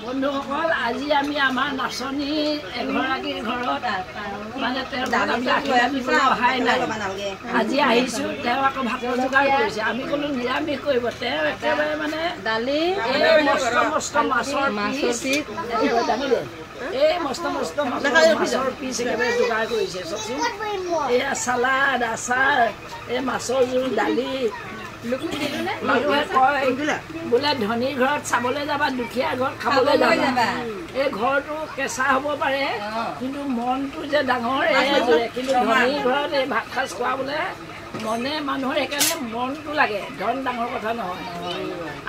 বন্ধুসকল আজি আমি আমাৰ নাচনী এগৰাকীৰ ঘৰত মানে তেওঁ অহাই নাই আজি আহিছোঁ তেওঁ আকৌ ভাতৰ যোগাৰ কৰিছে আমি ক'লো নিৰামিষ কৰিব তেওঁ একেবাৰে মানে দালি মস্ত মস্ত মাছৰ পিচ এই মস্ত মস্ত মাছৰ পিচ একেবাৰে যোগাৰ কৰিছে চকচোন এয়া চালাড আচাৰ এই মাছৰ জোল দালি মানুহে কয় বোলে ধনী ঘৰত চাবলৈ যাবা দুখীয়া ঘৰত খাবলৈ যাবা এই ঘৰটো কেঁচা হ'ব পাৰে কিন্তু মনটো যে ডাঙৰ এজোৰে কিন্তু ধনী ঘৰত এই ভাত সাজ খোৱাবলৈ মনে মানুহৰ সেইকাৰণে মনটো লাগে ধন ডাঙৰ কথা নহয়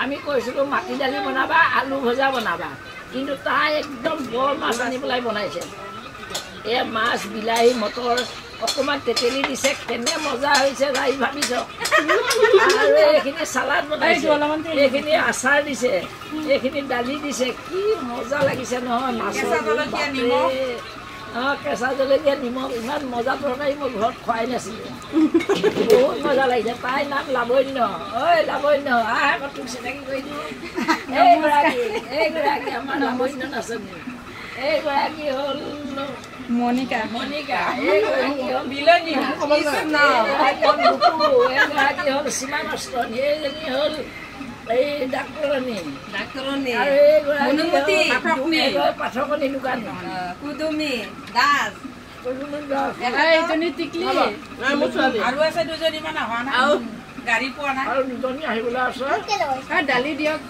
আমি কৈছিলোঁ মাটি দালি বনাবা আলু ভজা বনাবা কিন্তু তাই একদম বৰ মাছ আনি পেলাই বনাইছে এই মাছ বিলাহী মটৰ অকণমান তেতেলী দিছে কেনে মজা হৈছে যাই ভাবিছ আৰু এইখিনি চালাড বনাইছে এইখিনি আচাৰ দিছে এইখিনি দালি দিছে কি মজা লাগিছে নহয় মাছৰ কেঁচা জলকীয়া নিমখ ইমান মজা তৰকাৰী মই ঘৰত খুৱাই নাছিলোঁ বহুত মজা লাগিছে তাইৰ নাম লাৱণ্য ঐ লাৱণ্য আহ আকৌ তোক চিনাকি কৰি দিওঁ এইগৰাকী আমাৰ লাৱণ্য নাচনী এইগৰাকী হ'ল মনিকা এইগৰাকী হ'ল বিলনী এইগৰাকী হ'ল সীমা নষ্টনী এইজনী হ'ল এই ডাক্তৰণী আৰু এইগৰাকী পাঠকনী দোকান কুদুমী দাস এইজনী টিকলি আৰু আছে দুজনীমান অহা নাই আৰু গাড়ী পোৱা নাই আৰু দুজনী আহিবলৈ আছে দালি দিয়ক